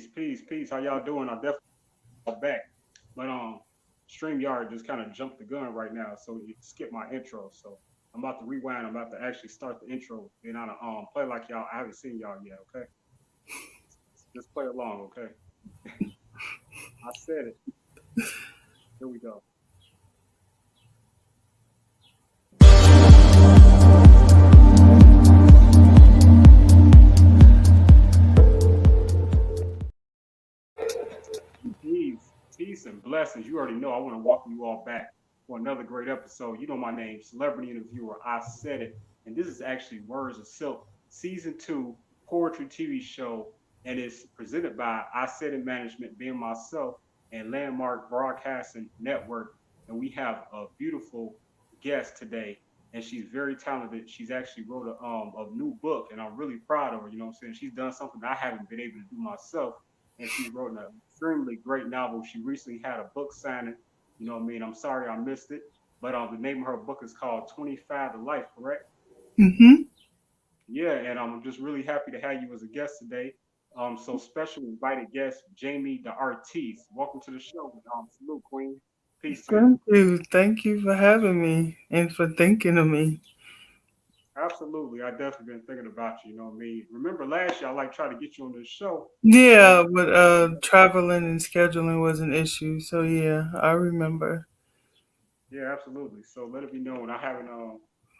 peace. How y'all doing? I definitely back, but StreamYard just kind of jumped the gun right now, so you skip my intro. So I'm about to rewind. I'm about to actually start the intro. Then I play like y'all. I haven't seen y'all yet. Okay, just play along. Okay, I said it. Here we go. Peace and blessings. You already know I want to welcome you all back for another great episode. You know my name, celebrity interviewer. I said it, and this is actually Words of Silk, season two poetry TV show, and it's presented by I Said It Management, being myself, and Landmark Broadcasting Network. And we have a beautiful guest today, and she's very talented. She's actually wrote a new book, and I'm really proud of her. You know what I'm saying? She's done something I haven't been able to do myself, and she's wrote an extremely great novel. She recently had a book signing. You know what I mean? I'm sorry I missed it, but the name of her book is called 25 to Life, correct? Mm-hmm. Yeah, and I'm just really happy to have you as a guest today. So special invited guest Jamie TheArtiste. Welcome to the show. Salute, Queen. Peace to you. Thank you. Thank you for having me and for thinking of me. Absolutely, I definitely been thinking about you. You know what I mean? Remember last year I like tried to get you on this show, but Yeah, but traveling and scheduling was an issue. So yeah, I remember. yeah, absolutely. So let it be known. I haven't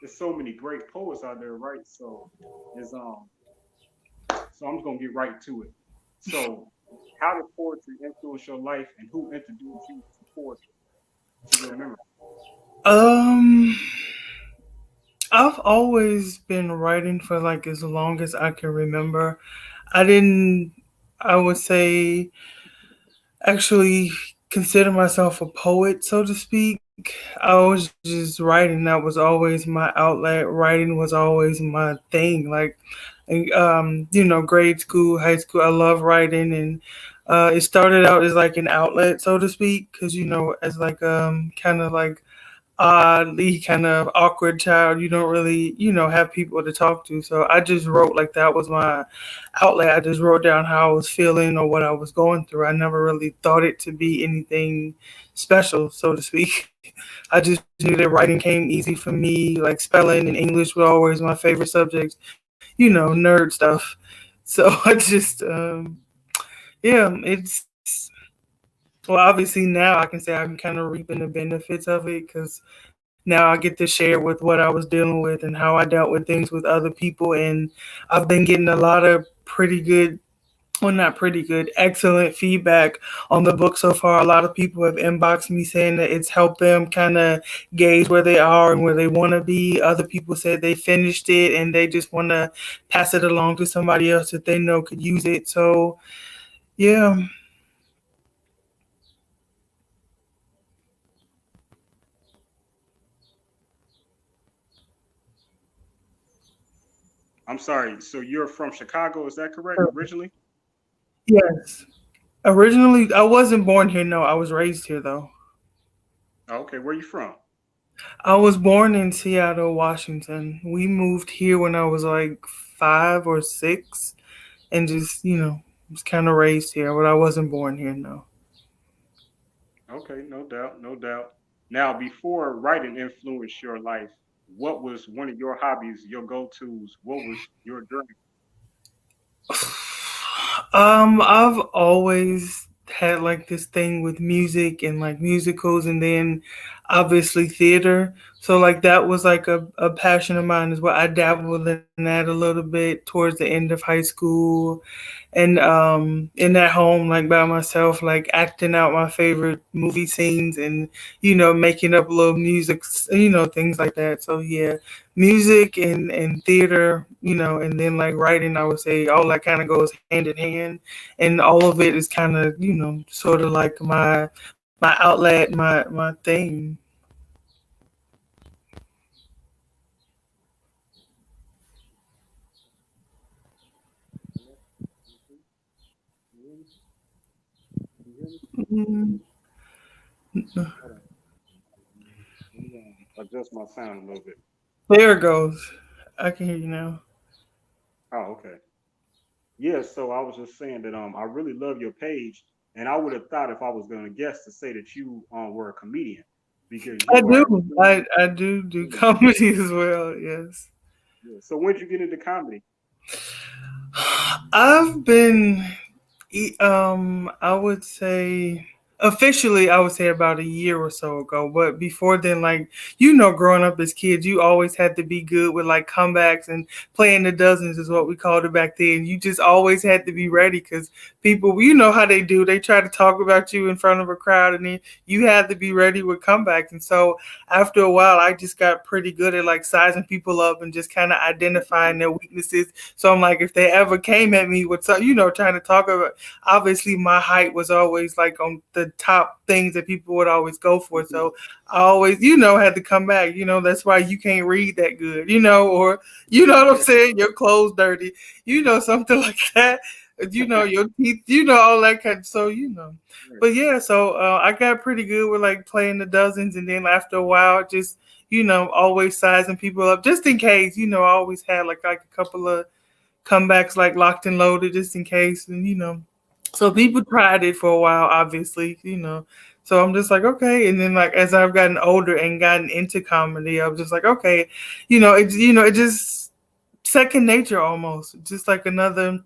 there's so many great poets out there, right? There's so I'm just gonna get right to it. So how did poetry influence your life and who introduced you to poetry to your memory? Um, I've always been writing for like as long as I can remember. I didn't. I would say actually consider myself a poet, so to speak. I was just writing. That was always my outlet. Writing was always my thing. Like, grade school, high school, I love writing, and it started out as like an outlet, so to speak, because as like kind of like oddly kind of awkward child. You don't really, have people to talk to. So I just wrote like that was my outlet. I just wrote down how I was feeling or what I was going through. I never really thought it to be anything special, so to speak. I just knew that writing came easy for me. Like spelling and English were always my favorite subjects, nerd stuff. So I just, yeah, it's well, obviously now I can say I'm kind of reaping the benefits of it because now I get to share with what I was dealing with and how I dealt with things with other people. And I've been getting a lot of pretty good, well, not pretty good, excellent feedback on the book so far. A lot of people have inboxed me saying that it's helped them kind of gauge where they are and where they want to be. Other people said they finished it and they just want to pass it along to somebody else that they know could use it. So, yeah. I'm sorry. So you're from Chicago, is that correct? Originally? Yes. Originally, I wasn't born here. No, I was raised here though. Oh, okay, where you from? I was born in Seattle, Washington. We moved here when I was like 5 or 6, and just was kind of raised here, but I wasn't born here. No. Okay, no doubt, no doubt. Now, before writing influenced your life, what was one of your hobbies, your go-tos? What was your dream? I've always had like this thing with music and like musicals, and then obviously theater. So like that was like a passion of mine as well. I dabbled in that a little bit towards the end of high school, and in that home like by myself, like acting out my favorite movie scenes and making up little music, things like that. So yeah, music and theater, and then like writing, I would say all that kind of goes hand in hand, and all of it is kind of sort of like my outlet, my thing. You hear me? Mm, Hold on. Let me adjust my sound a little bit. there it goes. I can hear you now. Oh, okay. Yeah, so I was just saying that I really love your page, and I would have thought if I was going to guess to say that you were a comedian because I you are do. extremely I do funny. comedy as well. Yes. Yeah. So when did you get into comedy? I've been I would say officially, I would say about a year or so ago. But before then, like growing up as kids, you always had to be good with like comebacks and playing the dozens is what we called it back then. You just always had to be ready because people, you know how they do. They try to talk about you in front of a crowd, and then you had to be ready with comebacks. And so after a while, I just got pretty good at like sizing people up and just kind of identifying their weaknesses. So I'm like, if they ever came at me with some, trying to talk about, obviously my height was always like on the top things that people would always go for. Mhm. So I always, had to come back. That's why you can't read that good, or what I'm saying, your clothes dirty, something like that. Your teeth, all that kind of, so Right. but yeah, so I got pretty good with like playing the dozens, and then after a while, just always sizing people up just in case. I always had like a couple of comebacks like locked and loaded just in case, and so Mhm. people tried it for a while, obviously. So I'm just like, okay, and then like as I've gotten older and gotten into comedy, I was just like, okay, it just second nature almost, just like another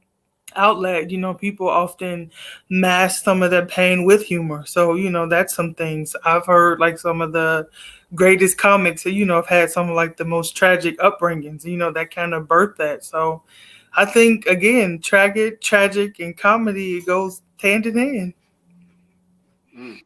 outlet. People often mask some of their pain with humor. So, that's some things I've heard, like some of the greatest comics, have had some of like the most tragic upbringings, that kind of birthed that. So I think again, tragic and comedy, it goes hand in hand. Mm.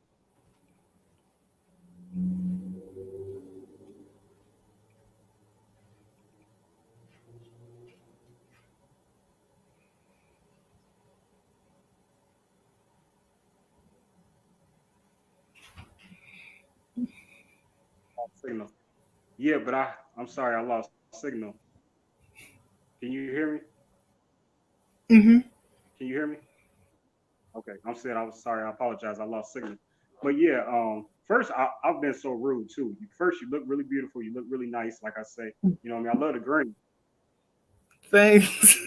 Signal. Yeah, but I'm sorry, I lost signal. Can you hear me? Hmm. Can you hear me? Okay, I'm saying I was sorry. I apologize. I lost signal. But yeah, first I've been so rude too. First, you look really beautiful. You look really nice. Like I say, you know what I mean. I love the green. Thanks.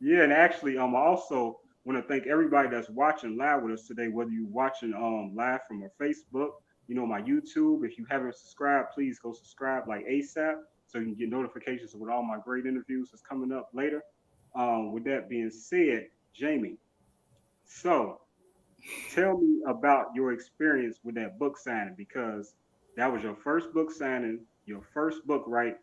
Yeah, and actually, I also want to thank everybody that's watching live with us today. Whether you're watching live from our Facebook, my YouTube. If you haven't subscribed, please go subscribe like ASAP so you can get notifications of what all my great interviews is coming up later. With that being said, Jamie, so tell me about your experience with that book signing because that was your first book signing, your first book, right?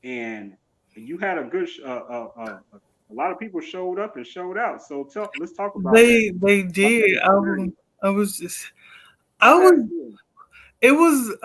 And you had a good, a lot of people showed up and showed out. So let's talk about that. They About that did. experience. I was just I How that was feel? It was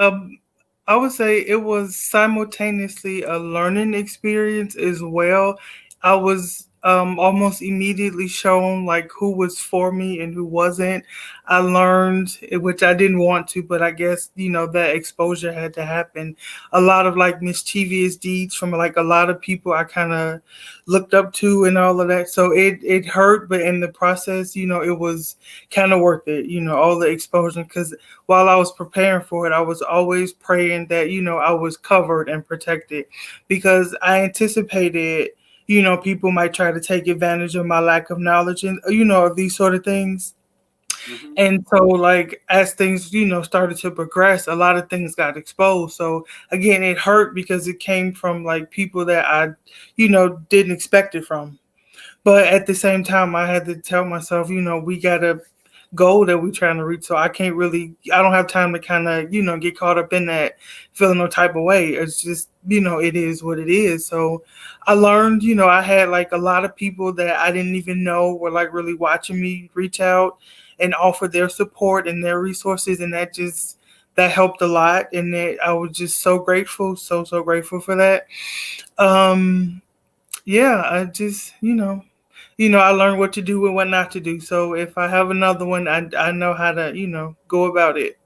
I would say it was simultaneously a learning experience as well. I was almost immediately shown like who was for me and who wasn't. I learned, which I didn't want to, but I guess that exposure had to happen. A lot of like mischievous deeds from like a lot of people I kind of looked up to and all of that. So it hurt, but in the process, it was kind of worth it. All the exposure, because while I was preparing for it, I was always praying that, I was covered and protected because I anticipated, people might try to take advantage of my lack of knowledge and, of these sort of things. Hmm. And so, like, as things, started to progress, a lot of things got exposed. So, again, it hurt because it came from like people that I, didn't expect it from. But at the same time, I had to tell myself, we gotta goal that we're trying to reach. So I don't have time to kind of, get caught up in that feeling no type of way. It's just, it is what it is. So I learned, I had like a lot of people that I didn't even know were like really watching me reach out and offer their support and their resources. And that helped a lot. And I was just so grateful, so grateful for that. Um, yeah, I just, I learned what to do and what not to do. So if I have another one, I know how to, go about it.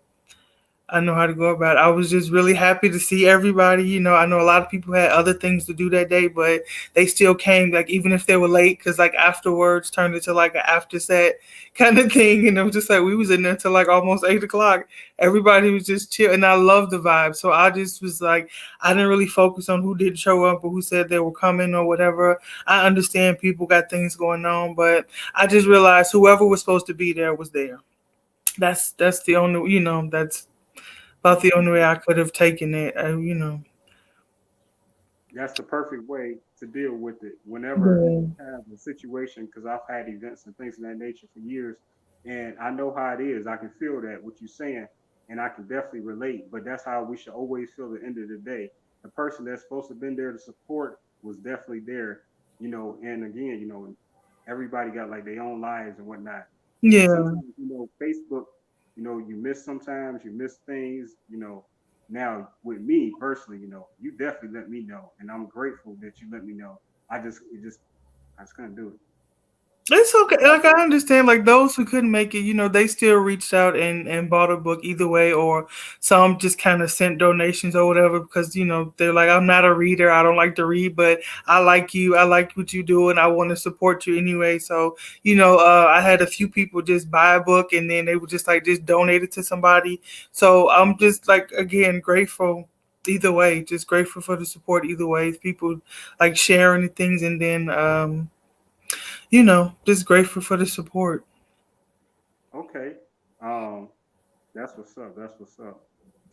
I know how to go about it. I was just really happy to see everybody. I know a lot of people had other things to do that day, but they still came, like, even if they were late, because, like, afterwards turned into, like, an after set kind of thing. And it was just like, we was in there till, like, almost 8 o'clock. Everybody was just chill. And I love the vibe. So I just was like, I didn't really focus on who didn't show up or who said they were coming or whatever. I understand people got things going on, but I just realized whoever was supposed to be there was there. That's the only, that's about the only way I could have taken it. That's the perfect way to deal with it. Whenever Yeah. you have a situation, because I've had events and things of that nature for years, and I know how it is. I can feel that what you're saying, and I can definitely relate. But that's how we should always feel at the end of the day. The person that's supposed to have been there to support was definitely there, And again, everybody got like their own lives and whatnot. And Yeah. sometimes, Facebook, you miss sometimes, you miss things, now, with me personally, you definitely let me know, and I'm grateful that you let me know. I just couldn't do it. It's okay. Like, I understand, like, those who couldn't make it, they still reached out and bought a book either way, or some just kind of sent donations or whatever because they're like, I'm not a reader, I don't like to read, but I like you, I like what you do, and I want to support you anyway. So I had a few people just buy a book and then they would just like just donate it to somebody. So I'm just like, again, grateful either way, just grateful for the support either way. People like sharing the things, and then just grateful for the support. Okay, um, that's what's up. That's what's up.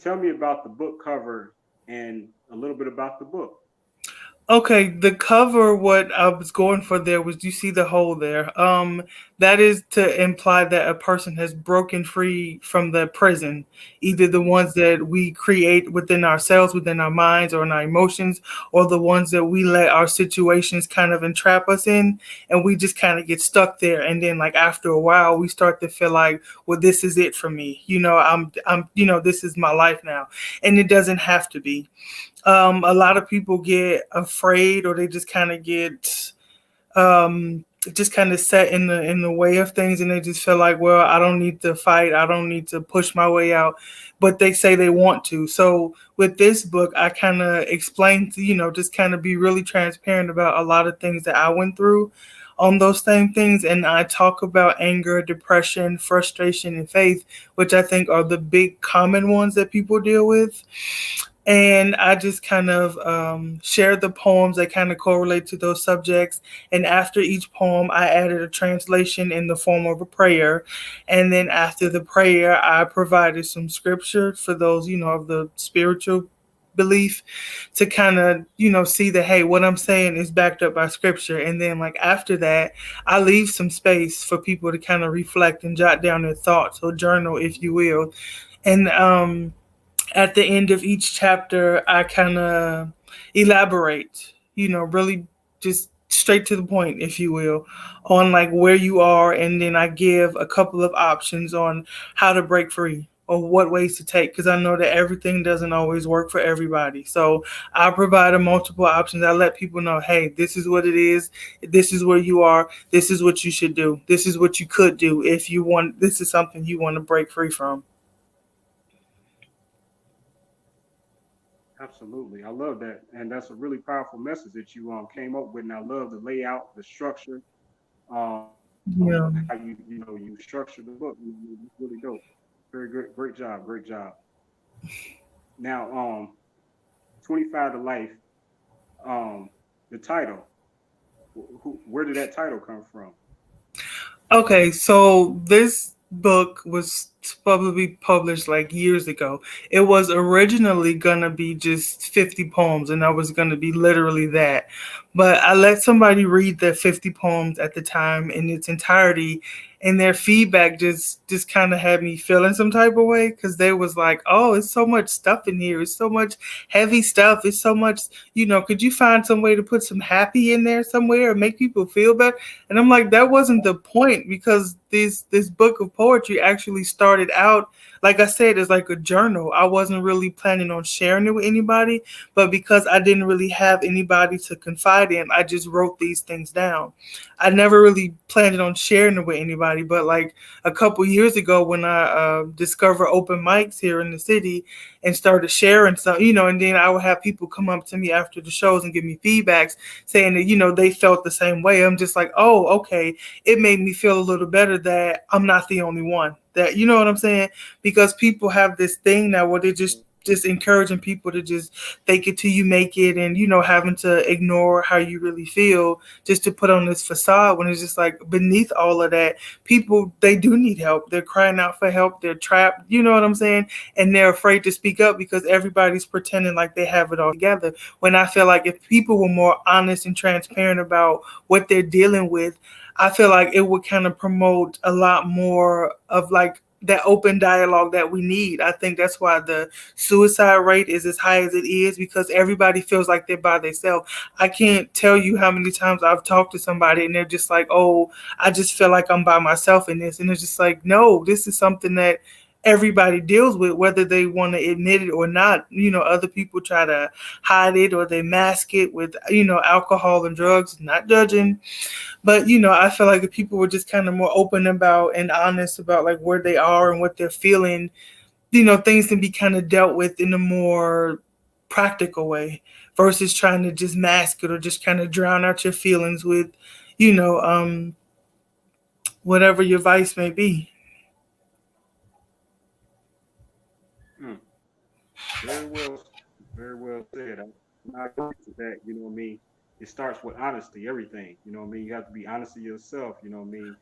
Tell me about the book cover and a little bit about the book. Okay, the cover, what I was going for there was, you see the hole there. That is to imply that a person has broken free from the prison, either the ones that we create within ourselves, within our minds or in our emotions, or the ones that we let our situations kind of entrap us in, and we just kind of get stuck there. And then, like, after a while, we start to feel like, well, this is it for me. This is my life now, and it doesn't have to be. A lot of people get afraid, or they just kind of get just kind of set in the way of things, and they just feel like, well, I don't need to fight, I don't need to push my way out, but they say they want to. So with this book, I kind of explain to, just kind of be really transparent about a lot of things that I went through on those same things, and I talk about anger, depression, frustration, and faith, which I think are the big common ones that people deal with. And I just kind of shared the poems that kind of correlate to those subjects. And after each poem, I added a translation in the form of a prayer. And then after the prayer, I provided some scripture for those, of the spiritual belief, to kind of, see that, hey, what I'm saying is backed up by scripture. And then, like, after that, I leave some space for people to kind of reflect and jot down their thoughts, or journal, if you will. And at the end of each chapter, I kind of elaborate, really just straight to the point, if you will, on like where you are. And then I give a couple of options on how to break free or what ways to take, because I know that everything doesn't always work for everybody. So I provide a multiple options. I let people know, hey, this is what it is. This is where you are. This is what you should do. This is what you could do if you want. This is something you want to break free from. Absolutely, I love that, and that's a really powerful message that you came up with. And I love the layout, the structure, how Yeah. you structure the book. It's really dope. Very great job, great job. Now, 25 to life. The title. Where did that title come from? Okay, so this book was probably published like years ago. It was originally gonna be just 50 poems, and I was gonna be literally that. But I let somebody read the 50 poems at the time in its entirety, and their feedback just kind of had me feeling some type of way, because they was like, "Oh, it's so much stuff in here. It's so much heavy stuff. It's so much. Could you find some way to put some happy in there somewhere and make people feel better?" And I'm like, that wasn't the point, because this book of poetry actually started started out, like I said, as like a journal. I wasn't really planning on sharing it with anybody, but because I didn't really have anybody to confide in, I just wrote these things down. I never really planned on sharing it with anybody, but like a couple years ago when I discovered open mics here in the city and started sharing some, and then I would have people come up to me after the shows and give me feedbacks saying that, they felt the same way. I'm just like, oh, okay. It made me feel a little better that I'm not the only one. That, you know what I'm saying? Because people have this thing now where they're just encouraging people to just fake it till you make it, and having to ignore how you really feel just to put on this facade, when it's just like beneath all of that, people, they do need help. They're crying out for help. They're trapped, you know what I'm saying? And they're afraid to speak up because everybody's pretending like they have it all together, when I feel like if people were more honest and transparent about what they're dealing with, I feel like it would kind of promote a lot more of like that open dialogue that we need. I think that's why the suicide rate is as high as it is, because everybody feels like they're by themselves. I can't tell you how many times I've talked to somebody and they're just like, "Oh, I just feel like I'm by myself in this." And it's just like, "No, this is something that everybody deals with, whether they want to admit it or not." Other people try to hide it or they mask it with, alcohol and drugs, not judging. But, I feel like if people were just kind of more open about and honest about like where they are and what they're feeling, things can be kind of dealt with in a more practical way versus trying to just mask it or just kind of drown out your feelings with, you know, um, whatever your vice may be. Hmm. Very well, very well said. I agree with that. You know what I mean? It starts with honesty, everything. You know what I mean? You have to be honest to yourself. You know what I mean?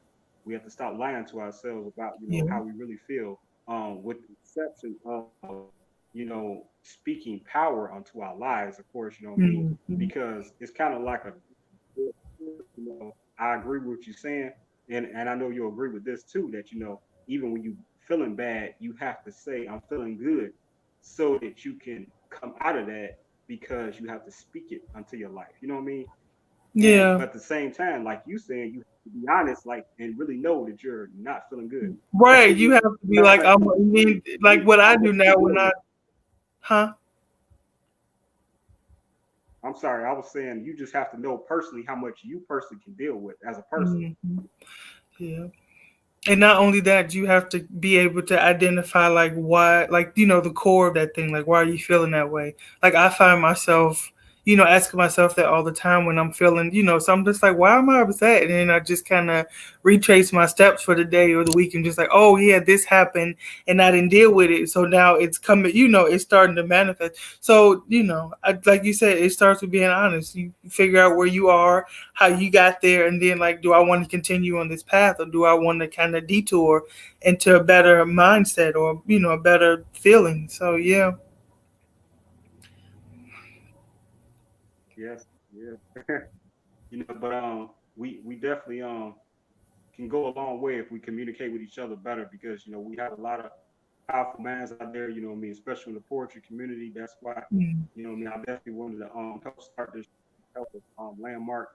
We have to stop lying to ourselves about, Yeah. how we really feel. With the exception of, speaking power onto our lives, of course, you know what I mean? Mhm. Because it's kind of like a, I agree with what you're saying. And I know you'll agree with this too, that, even when you feeling bad, you have to say, I'm feeling good, so that you can come out of that, because you have to speak it unto your life. You know what I mean? And Yeah. but at the same time, like you saying, you have to be honest, like, and really know that you're not feeling good. Right. You You have to be know, like, like I mean, like you what I know do what you're now when dealing I, with. huh? I'm sorry, I was saying you just have to know personally how much you personally can deal with as a person. Hmm. Yeah. And not only that, you have to be able to identify like why, like, the core of that thing. Like, why are you feeling that way? Like, I find myself, asking myself that all the time when I'm feeling, so I'm just like, why am I upset? And then I just kind of retrace my steps for the day or the week and just like, oh yeah, this happened and I didn't deal with it, so now it's coming, it's starting to manifest. So, like you said, it starts with being honest. You figure out where you are, how you got there, and then like, do I want to continue on this path, or do I want to kind of detour into a better mindset, or a better feeling? So yeah. Yes, yeah. But we definitely can go a long way if we communicate with each other better, because we have a lot of powerful minds out there, you know what I mean, especially in the poetry community. That's why, Mm, I definitely wanted to help start this, help with landmark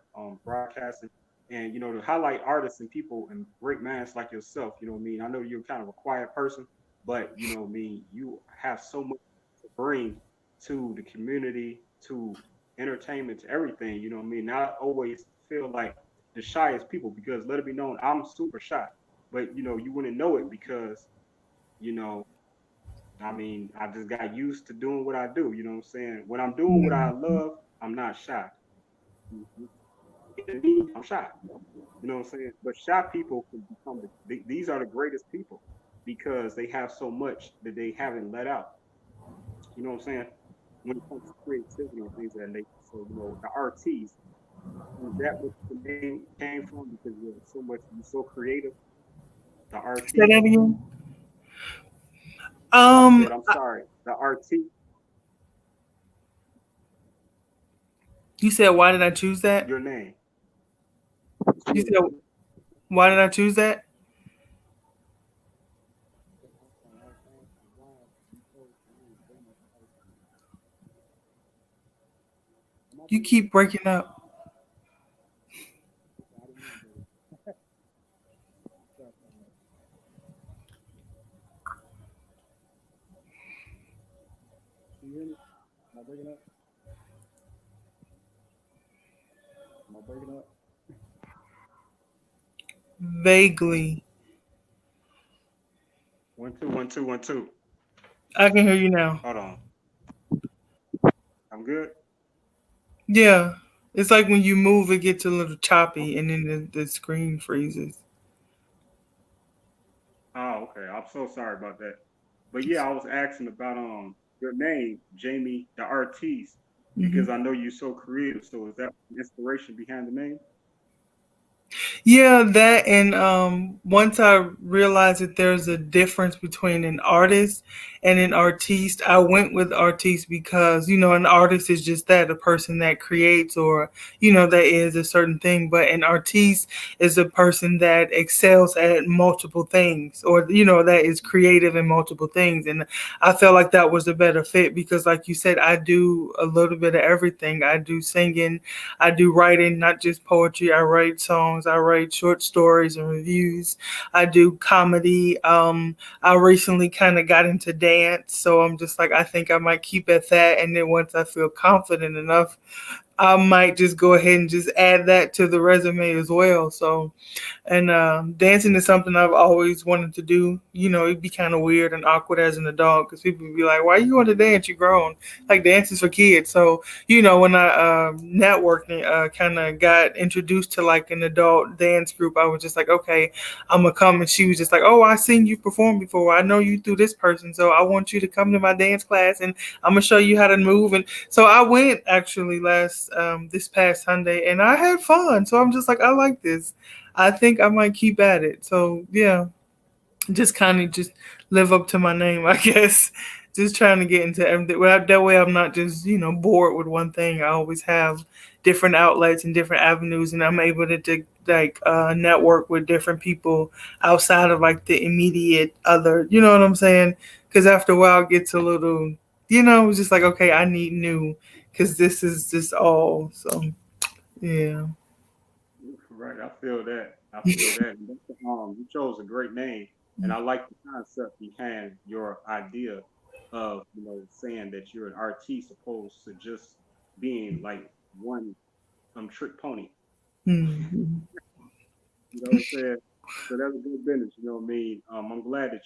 broadcasting, and to highlight artists and people and great minds like yourself. You know what I mean? I know you're kind of a quiet person, but what I mean, you have so much to bring to the community, to entertainment, to everything. You know what I mean? Not always feel like the shyest people, because let it be known, I'm super shy. But you wouldn't know it because, you know, I mean, I just got used to doing what I do. You know what I'm saying? When I'm doing what I mm, love, I'm not shy. Mhm. To me, I'm shy. You know what I'm saying? But shy people can become these are the greatest people, because they have so much that they haven't let out. You know what I'm saying? When it comes to creativity and things of that nature. So, the artiste, is that what the name came from? Because you're so creative, the say that artiste. again. I um said, I'm sorry, the artiste, you said, why did I choose that? your name. You Yeah. said, why did I choose that? I'm sorry, I was asking why you chose the name famous artiste. Am I You breaking keep up? breaking up. Okay, I didn't know, but Am I breaking up? Am I breaking up? Vaguely. 1 2 1 2 1 2. I can hear you now. Hold on. I'm good. Yeah. It's like when you move, it gets a little choppy and then the screen freezes. Oh, okay. I'm so sorry about that. But yeah, I was asking about your name, Jamie the Artiste, Hmm. because I know you're so creative. So is that the inspiration behind the name? Yeah, that and once I realized that there's a difference between an artist and an artiste, I went with artiste because, an artist is just that, a person that creates or, that is a certain thing, but an artiste is a person that excels at multiple things or, that is creative in multiple things. And I felt like that was a better fit because like you said, I do a little bit of everything. I do singing, I do writing, not just poetry. I write songs, I write short stories and reviews. I do comedy. I recently kind of got into dance, so I'm just like, I think I might keep at that. And then once I feel confident enough, I might just go ahead and just add that to the resume as well. So and dancing is something I've always wanted to do. It'd be kind of weird and awkward as an adult because people would be like, "Why you want to dance? You grown." Like dance is for kids. So when I networked and kind of got introduced to like an adult dance group, I was just like, "Okay, I'm gonna come." And she was just like, "Oh, I seen you perform before. I know you through this person, so I want you to come to my dance class and I'm gonna show you how to move." And so I went actually last this past Sunday, and I had fun. So I'm just like, I like this. I think I might keep at it. So yeah, just kind of just live up to my name, I guess. Just trying to get into everything. Well, that way I'm not just bored with one thing. I always have different outlets and different avenues, and I'm able to like network with different people outside of like the immediate other. You know what I'm saying? Because after a while, it gets a little, it's just like okay, I need new because this is just all. So yeah. Right. I feel that. I feel that. And you chose a great name, and I like the concept behind your idea of saying that you're an artiste opposed to just being like one trick pony. Mm-hmm. You know what I'm saying? So that's a good business, you know what I mean? I'm glad that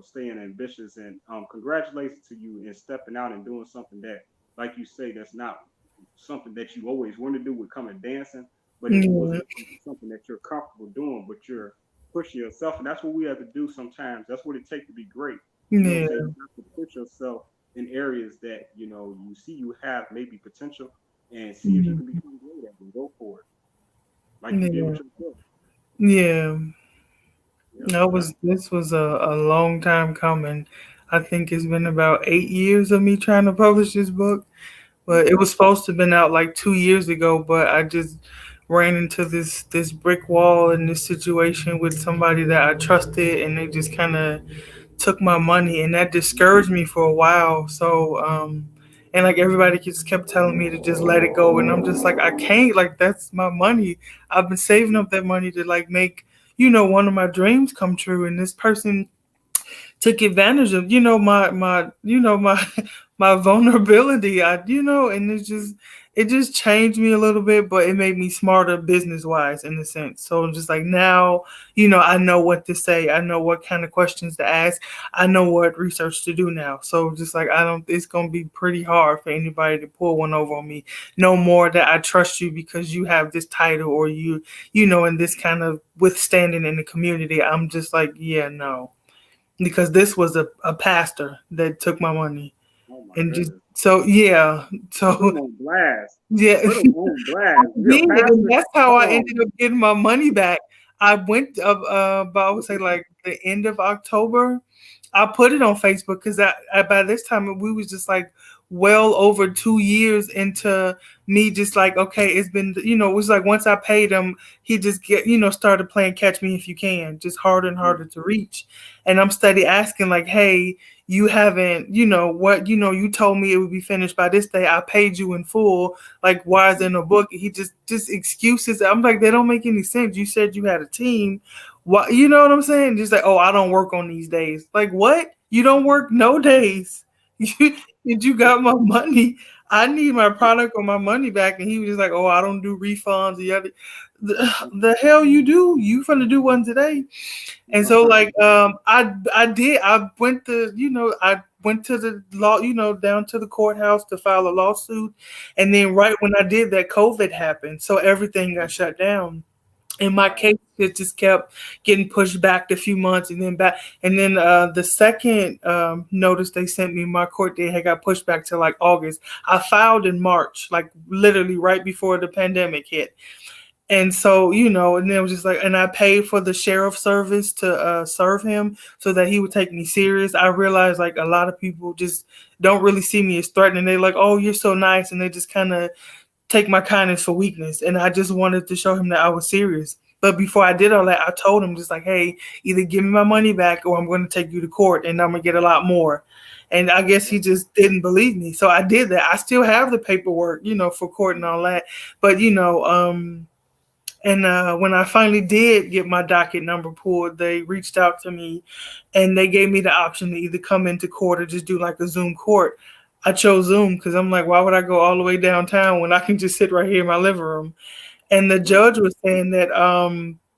staying ambitious and congratulations to you in stepping out and doing something that, like you say, that's not something that you always want to do with coming dancing, but it was Yeah. something that you're comfortable doing, but you're pushing yourself. And that's what we have to do sometimes. That's what it takes to be great. You know what I'm saying? Yeah. You have to push yourself in areas that, you see you have maybe potential and see if you can Mhm. become great at it and go for it, like you did Yeah. with your book. Yeah. Yep. That That's was this was a long time coming. I think it's been about 8 years of me trying to publish this book. But it okay. was supposed to have been out like 2 years ago, but I just ran into this brick wall in this situation with somebody that I trusted and they just kinda took my money and that discouraged me for a while. So and like everybody just kept telling me to just let it go and I'm just like I can't, like that's my money. I've been saving up that money to like make one of my dreams come true and this person took advantage of my my vulnerability. And it just changed me a little bit, but it made me smarter business wise in a sense. So I'm just like now, I know what to say, I know what kind of questions to ask, I know what research to do now. So just like I don't it's gonna be pretty hard for anybody to pull one over on me. No more that I trust you because you have this title or in this kind of withstanding in the community. I'm just like, yeah, no, because this was a pastor that took my money Oh my and just goodness. so yeah, Put so them on blast. yeah. Put them on I blast. You're a did, and pastor. that's how I Hold ended up getting my money back. I went about I would say like the end of October. I put it on Facebook because by this time we was just like well over 2 years into me just like okay, it's been it was like once I paid him, he just get started playing Catch Me If You Can, just harder and on. harder to reach, and I'm steady asking like, hey, you haven't what you told me it would be finished by this day. I paid you in full, like why is there no book? He just excuses. I'm like, they don't make any sense. You said you had a team. Why, you know what I'm saying? Just like, oh, I don't work on these days. Like what? You don't work no days. You got my money. I need my product or my money back. And he was just like, oh, I don't do refunds. The hell you do? You finna do one today. And so like I went to I went to the law, down to the courthouse to file a lawsuit. And then right when I did that, COVID happened. So everything got shut down. And my Right. case it just kept getting pushed back a few months and then back. And then the second notice they sent me, my court date had got pushed back to like August. I filed in March, like literally right before the pandemic hit. And so, and then it was just like, and I paid for the sheriff service to serve him so that he would take me serious. I realized like a lot of people just don't really see me as threatening. They like, oh, you're so nice. And they just kind of take my kindness for weakness. And I just wanted to show him that I was serious. But before I did all that, I told him just like, hey, either give me my money back or I'm going to take you to court and I'm going to get a lot more. And I guess he just didn't believe me. So I did that. I still have the paperwork, for court and all that. But, and when I finally did get my docket number pulled, they reached out to me and they gave me the option to either come into court or just do like a Zoom court. I chose Zoom because I'm like, why would I go all the way downtown when I can just sit right here in my living room? And the Right. judge was saying that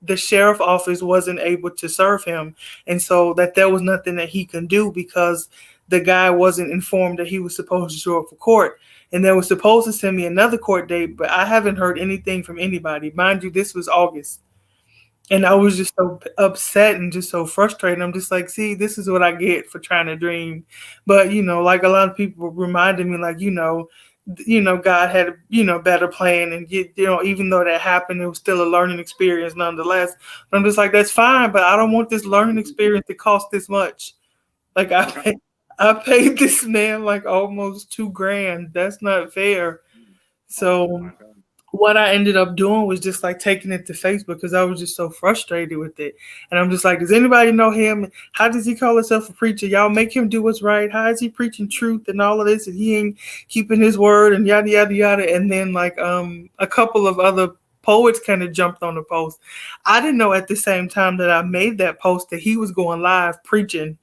the sheriff office wasn't able to serve him, and so that there was nothing that he can do because the guy wasn't informed that he was supposed to show up for court. And they were supposed to send me another court date, but I haven't heard anything from anybody. Mind you, this was August. And I was just so upset and just so frustrated. I'm just like, see, this is what I get for trying to dream. But, like a lot of people reminded me, like, God had a, better plan. And, even though that happened, it was still a learning experience nonetheless. But I'm just like, that's fine. But I don't want this learning experience to cost this much. Like, I paid this man like almost 2 grand. That's not fair. Oh So my God. what I ended up doing was just like taking it to Facebook because I was just so frustrated with it. And I'm just like, does anybody know him? How does he call himself a preacher? Y'all make him do what's right. How is he preaching truth and all of this? And he ain't keeping his word and yada yada yada. And then like a couple of other poets kind of jumped on the post. I didn't know at the same time that I made that post that he was going live preaching,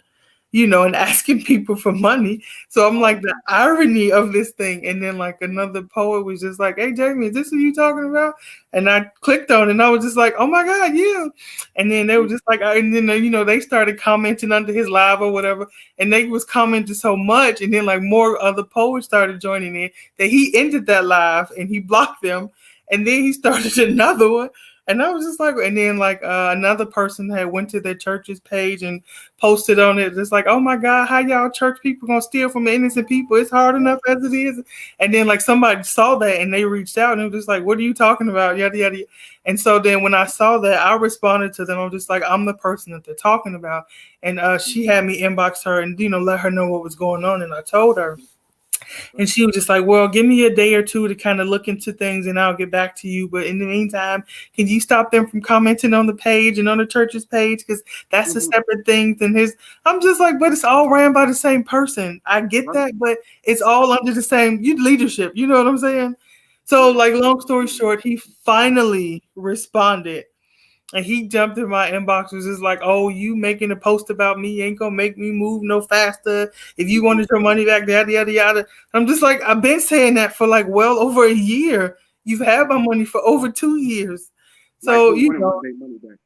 and asking people for money. So I'm Oh like, the my irony of this thing. And then like another poet was just like, hey Jamie, is this what you talking about? And I clicked on it and I was just like, oh my God, yeah. And then they were just like, and then they started commenting under his live or whatever. And they was commenting so much. And then like more other poets started joining in that he ended that live and he blocked them. And then he started another one. And I was just like, and then like another person had went to their church's page and posted on it. It's like, oh my God, how y'all church people gonna steal from innocent people? It's hard enough as it is. And then like somebody saw that and they reached out and it was just like, what are you talking about? Yada yada. And so then when I saw that, I responded to them. I'm just like, I'm the person that they're talking about. And she had me inbox her and let her know what was going on. And I told her. And God. she was just like, well, give me a day or two to kind of look into things and I'll get back to you. But in the meantime, can you stop them from commenting on the page and on the church's page? Because that's a Mhm. separate thing than his. I'm just like, but it's all ran by the same person. I get Right. that, but it's all under the same leadership. You know what I'm saying? So, Right. like, long story short, he finally responded and he jumped in my inbox was just like, oh, you making a post about me ain't gonna make me move no faster. If you Mhm. wanted your money back, yada yada yada. I'm just like, I've been saying that for like well over a year. You've had my money for over 2 years. Like So, who wouldn't want their money back?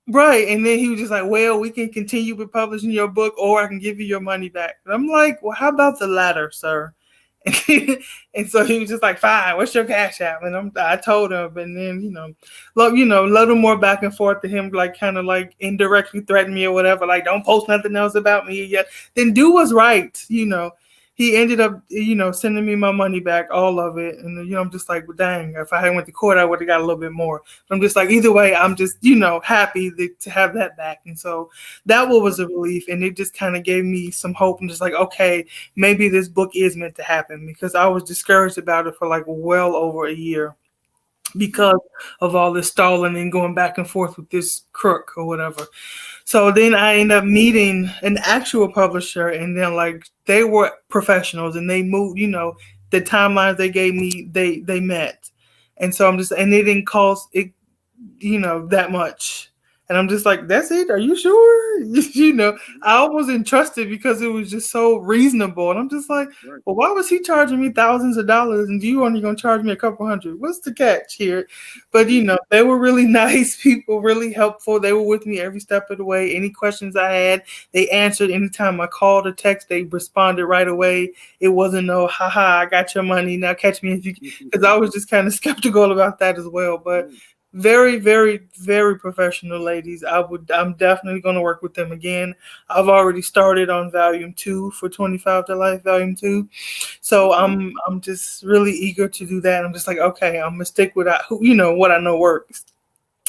right. And then he was just like, well, we can continue with publishing your book or I can give you your money back. And I'm like, well, how about the latter, sir? And so he was just like, "Fine, what's your cash app?" And I told him, and then a little more back and forth to him, like kind of like indirectly threaten me or whatever, like don't post nothing else about me yet. Then do what's right. He ended up, sending me my money back, all of it, and I'm just like, well, dang, if I had went to court, I would have got a little bit more. But I'm just like, either way, I'm just, happy to have that back, and so that was Right. a relief, and it just kind of gave me some hope. I'm just like, okay, maybe this book is meant to happen because I was discouraged about it for like well over a year because Mhm. of all this stalling and going back and forth with this crook or whatever. So then I ended up meeting an actual publisher, and then like they were professionals and they moved, the timelines they gave me, they met. And so I'm just, and it didn't cost it, that much. And I'm just like, that's it? Are you sure? You know, I Mhm. almost entrusted because it was just so reasonable. And I'm just like, Right. well, why was he charging me thousands of dollars and you only gonna charge me a couple hundred? What's the catch here? But you Mhm. know, they were really nice people, really helpful. They were with me every step of the way. Any questions I had, they answered. Anytime I called or text, they responded right away. It wasn't no, haha, I got your money. Now catch me if you, because I was just kind of skeptical about that as well. But Right. very, very, very professional ladies. I'm definitely going to work with them again. I've already started on volume 2 for 25 to Life, volume 2. So Okay. I'm just really eager to do that. I'm just like, okay, I'm gonna stick with who, you know, what I know works.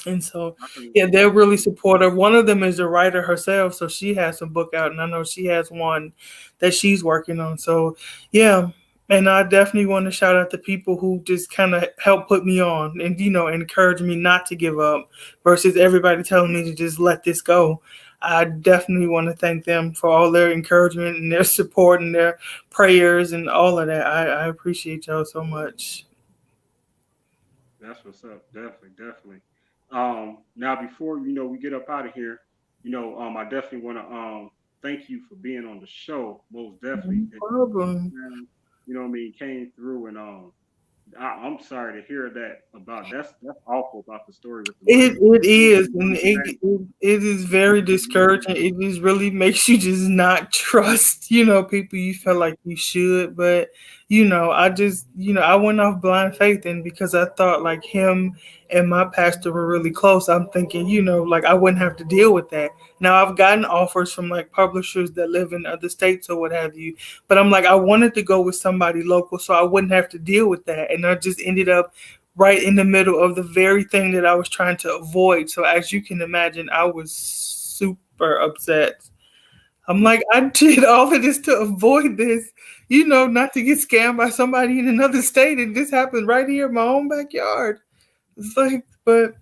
And so, I can. yeah, they're I really can. supportive. One of them is a writer herself, so she has a book out, and I know she has one that she's working on. So, yeah, and I definitely want to shout out the people who just kind of help put me on and you know encourage me not to give up, versus everybody telling me to just let this go. I definitely want to thank them for all their encouragement and their support and their prayers and all of that. I appreciate y'all so much. That's what's up. Definitely, definitely. Now before we get up out of here, I definitely want to thank you for being on the show. Most definitely, No that you took problem. time, came through and I'm sorry to hear that about that's awful about the story with the money. It You don't is, get and money back. it is very discouraging. It just really makes you just not trust, you know, people you feel like you should. But you know, I just, you know, I went off blind faith, and because I thought like him and my pastor were really close, I'm thinking, you know, like I wouldn't have to deal with that. Now I've gotten offers from like publishers that live in other states or what have you, but I'm like I wanted to go with somebody local so I wouldn't have to deal with that, and I just ended up right in the middle of the very thing that I was trying to avoid. So as you can imagine, I was super upset. I'm like, I did all of this to avoid this, you know, not to get scammed by somebody in another state, and this happened right here in my own backyard. It's like, but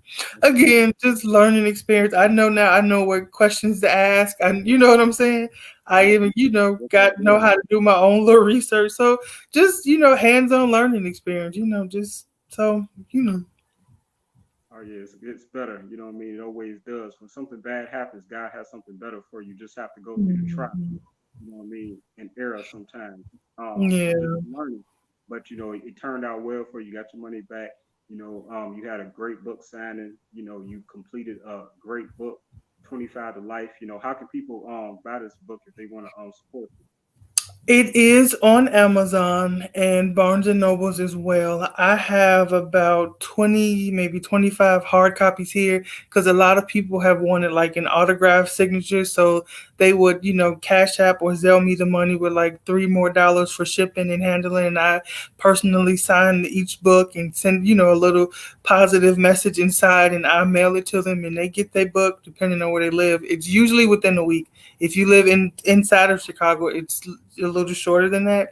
again, just learning experience. I know now. I know what questions to ask. And you know what I'm saying. I even, you know, Yes, got know indeed. how to do my own little research. So just, you know, hands-on learning experience. You know, just so you know. Oh yeah, it's better. You know what I mean? It always does. When something bad happens, God has something better for you. Just have to go through the trial. Mhm. You know what I mean? And error sometimes. So just Yeah. learning. But it turned out well for you. You got your money back. You had a great book signing. You completed a great book, 25 to Life. How can people buy this book if they want to support It is on Amazon and Barnes and Nobles as well. I have about 20, maybe 25 hard copies here because a lot of people have wanted like an autograph signature. So they would, you know, Cash App or Zelle me the money with like $3 more for shipping and handling. And I personally sign each book and send, you know, a little positive message inside, and I mail it to them and they get their book depending on where they live. It's usually within a week. If you live inside of Chicago, it's a little shorter than that.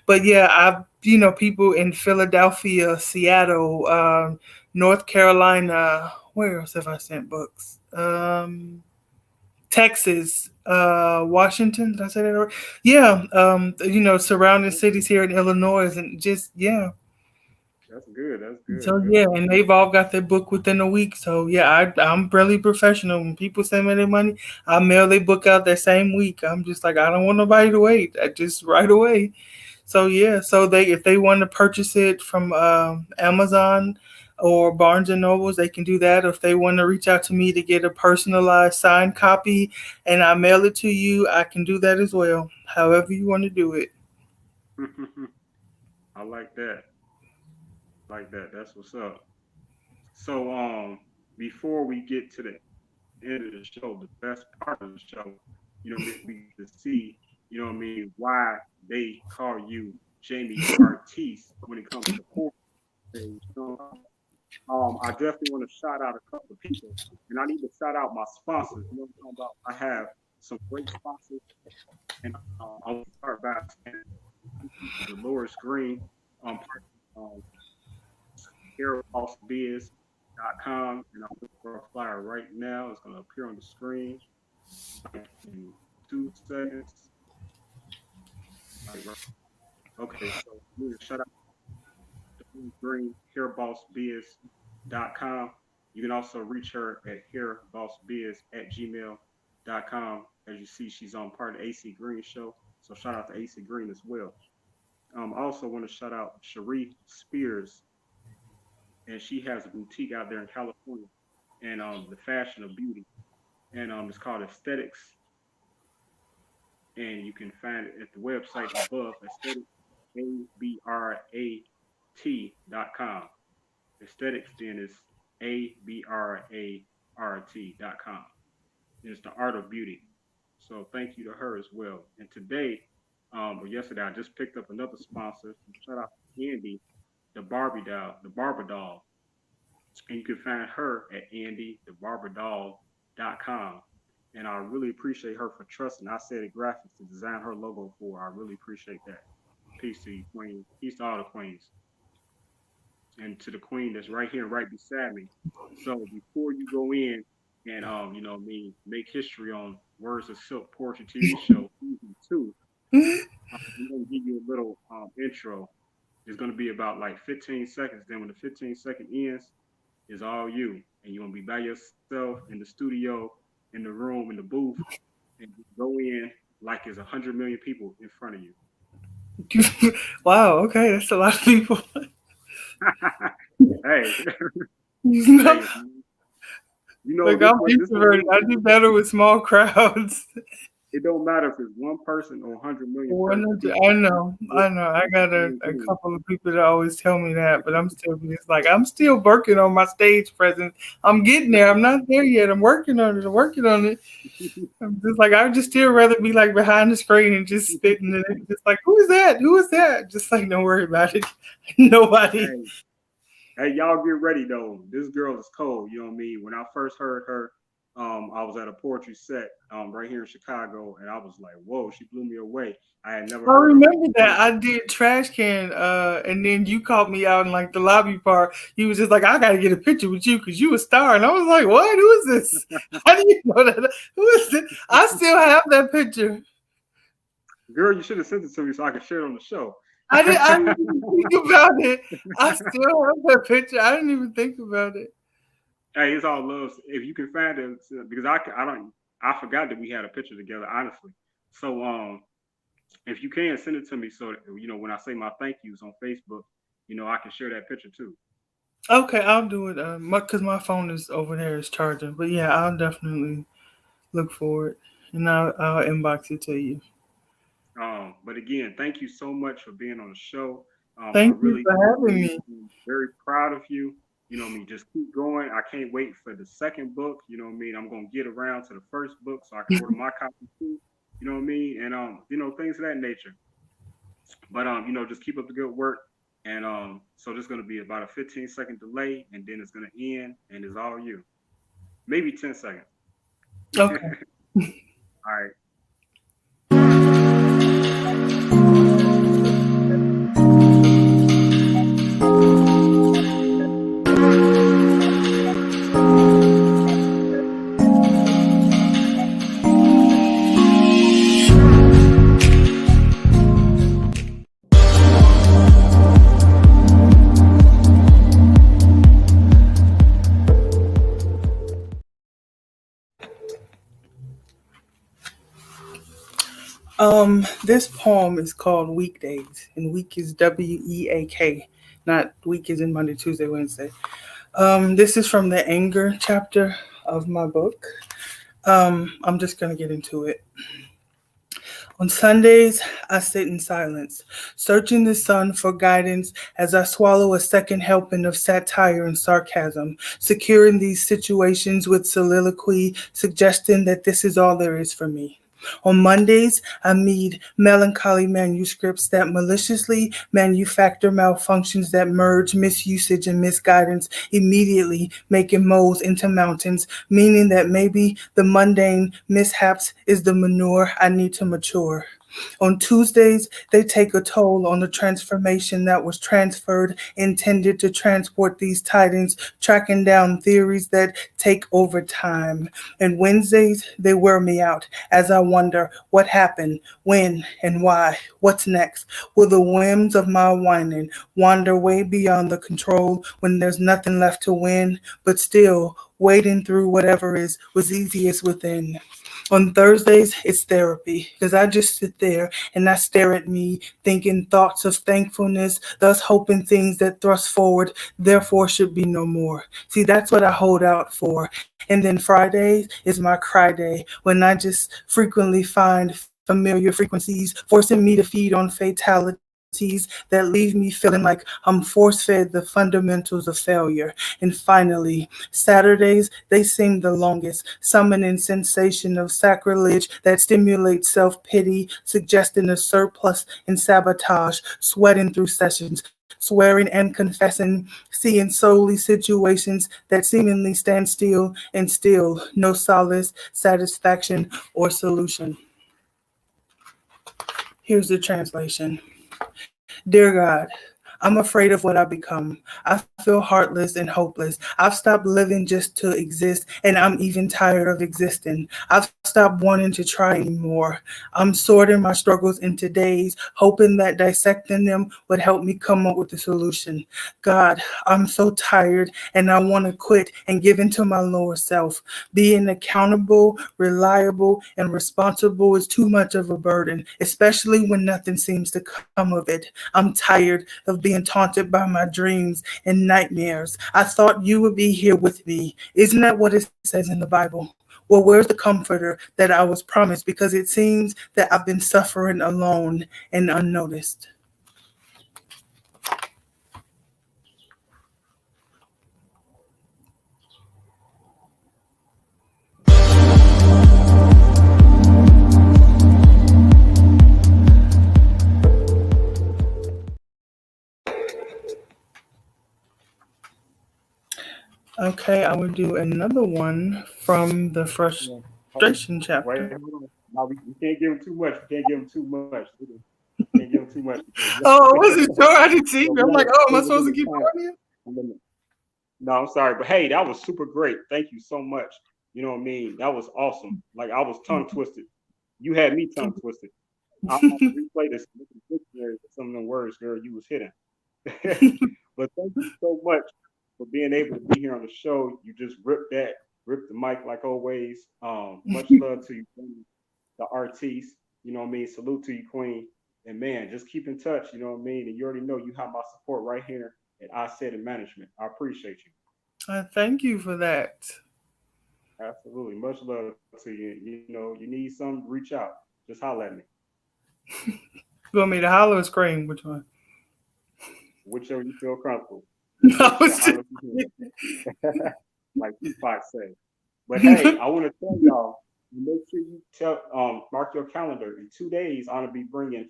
But yeah, I've, you know, people in Philadelphia, Seattle, North Carolina. Where else have I sent books? Texas, Washington. Did I say that right? Yeah. You know, surrounding it? cities here in Illinois, and just yeah. That's good. That's good. So Good yeah, for and you. they've all got their book within a week. So yeah, I'm really professional. When people send me their money, I mail their book out that same week. I'm just like I don't want nobody to wait. I just right away. So yeah, so they if they want to purchase it from Amazon or Barnes and Nobles, they can do that. Or if they want to reach out to me to get a personalized signed copy and I mail it to you, I can do that as well. However you want to do it. I like that. Like that. That's what's up. So before we get to the end of the show, the best part of the show, we get to see, why they call you Jamie the Artiste when it comes to porn. You know what I'm talking about? I definitely want to shout out a couple of people, and I need to shout out my sponsors. You know what I'm talking about? I have some great sponsors, and I want to start by saying the Dolores Green, um, hairbossbiz.com, and I'm looking for a flyer right now. It's going to appear on the screen like in 2 seconds. Right. Okay, so I'm going to shut out the Green hairbossbiz.com. You can also reach her at hairbossbiz@gmail.com. As you see, she's on part of the AC Green show. So shout out to AC Green as well. I also want to shout out Cherie Spears, and she has a boutique out there in California, and the fashion of beauty, and it's called Aesthetics, and you can find it at the website above, Aesthetics, abrat.com. Aesthetics then is abrat.com. It's the art of beauty. So thank you to her as well. And today, or yesterday, I just picked up another sponsor. Shout out to Andy, the barber doll. And you can find her at andythebarberdoll.com. And I really appreciate her for trusting Isaidit Graphics to design her logo for her. I really appreciate that. Peace to you, Queen. Peace to all the queens. And to the queen that's right here, right beside me. So before you go in and make history on Words of Silk Poetry TV show season 2, I'm gonna give you a little intro. It's gonna be about like 15 seconds. Then when the 15-second ends, it's all you, and you're gonna be by yourself in the studio, in the room, in the booth, and just go in like there's 100 million people in front of you. Wow, okay, that's a lot of people. Hey, You know, hey, you know like this I'm what this what introverted. I do better with small crowds. it don't matter if it's one person or 100 million people. I know, It's I know. I the got same a thing. couple of people that always tell me that, but I'm still working on my stage presence. I'm getting there. I'm not there yet. I'm working on it. I'm working on it. I'm just like I would just still rather be like behind the screen and just spitting and just like who is that? Who is that? Just like don't worry about it. Nobody. Hey, hey, y'all get ready though. This girl is cold. You know what I mean? When I first heard her, I was at a poetry set right here in Chicago, and I was like, "Whoa!" She blew me away. I had never I heard her remember that. before. I did trash can, and then you caught me out in like the lobby part. You was just like, I gotta get a picture with you because you a star. And I was like, what? Who is this? How do you know that? Who is this? I still have that picture. Girl, you should have sent it to me so I could share it on the show. I didn't even think about it. I still have that picture. I didn't even think about it. Hey, it's all love. If you can find it, because I don't, I forgot that we had a picture together, honestly. So if you can send it to me, so that, when I say my thank yous on Facebook, I can share that picture too. Okay, I'll do it. Cause my phone is over there is charging. But yeah, I'll definitely look for it, and I'll inbox it to you. But again, thank you so much for being on the show. I Thank you really for do. having me. I'm very proud of you. You know what I mean? Just keep going. I can't wait for the second book. You know what I mean? I'm gonna get around to the first book so I can order my copy too. You know what I mean? And things of that nature. But just keep up the good work. And so there's gonna be about a 15-second delay, and then it's gonna end, and it's all you. Maybe 10 seconds. Okay. All right. This poem is called Weekdays, and week is WEAK, not week is in Monday, Tuesday, Wednesday. This is from the anger chapter of my book. I'm just gonna get into it. On Sundays, I sit in silence, searching the sun for guidance as I swallow a second helping of satire and sarcasm, securing these situations with soliloquy, suggesting that this is all there is for me. On Mondays, I meet melancholy manuscripts that maliciously manufacture malfunctions that merge misusage and misguidance, immediately making moles into mountains, meaning that maybe the mundane mishaps is the manure I need to mature. On Tuesdays, they take a toll on the transformation that was transferred, intended to transport these tidings, tracking down theories that take over time. And Wednesdays, they wear me out as I wonder what happened, when, and why. What's next? Will the whims of my whining wander way beyond the control when there's nothing left to win? But still, wading through whatever is was easiest within. On Thursdays, it's therapy because I just sit there and I stare at me, thinking thoughts of thankfulness, thus hoping things that thrust forward, therefore should be no more. See, that's what I hold out for. And then Fridays is my cry day when I just frequently find familiar frequencies forcing me to feed on fatalities that leave me feeling like I'm force fed the fundamentals of failure. And finally, Saturdays, they seem the longest, summoning sensation of sacrilege that stimulates self pity, suggesting a surplus and sabotage, sweating through sessions, swearing and confessing, seeing solely situations that seemingly stand still and still, no solace, satisfaction, or solution. Here's the translation. Dear God, I'm afraid of what I become. I feel heartless and hopeless. I've stopped living just to exist, and I'm even tired of existing. I've stopped wanting to try anymore. I'm sorting my struggles into days, hoping that dissecting them would help me come up with a solution. God, I'm so tired, and I want to quit and give into my lower self. Being accountable, reliable, and responsible is too much of a burden, especially when nothing seems to come of it. I'm tired of being taunted by my dreams and nightmares. I thought you would be here with me. Isn't that what it says in the Bible? Well, where's the comforter that I was promised? Because it seems that I've been suffering alone and unnoticed. Okay, I will do another one from the Yeah. frustration Wait, chapter. hold on. No, we can't give him too much. We can't give him too much. We can't give him too much because Oh, I wasn't sure. I didn't see yeah, you. we I'm have like, a oh, am I supposed to limited keep time. going here? Limit. No, I'm sorry, but hey, that was super great. Thank you so much. You know what I mean? That was awesome. Like I was tongue twisted. You had me tongue twisted. I'll have to replay this look at the dictionary for some of them words, girl. You was hitting. But thank you so much for being able to be here on the show. You just ripped the mic like always. Much love to you, Queen, the artiste. You know what I mean? Salute to you, Queen. And man, just keep in touch. You know what I mean? And you already know you have my support right here at I Said in Management. I appreciate you. Thank you for that. Absolutely. Much love to you. You know, you need something, reach out. Just holler at me. You want me to holler or scream? Which one? Whichever you feel comfortable. Just I make sure was I just... holler for him. Like Tupac said. But hey, I want to tell y'all, make sure you mark your calendar. In 2 days, I'm gonna be bringing.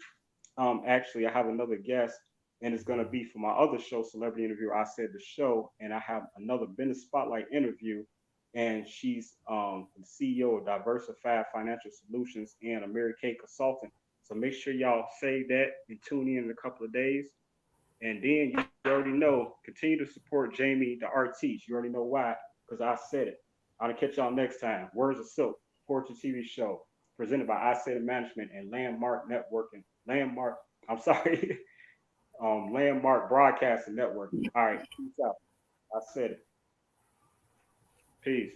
Actually, I have another guest, and it's gonna be for my other show, Celebrity Interview. I said the show, and I have another business spotlight interview, and she's the CEO of Diversified Financial Solutions and a Mary Kay consultant. So make sure y'all save that and tune in a couple of days. And then you already know, continue to support Jamie, the artiste. You already know why, because I said it. I'll catch y'all next time. Words of Silk, Portrait TV show, presented by I Said Management and Landmark Networking. Landmark, I'm sorry, Landmark Broadcasting Network. All right, peace out. I said it. Peace.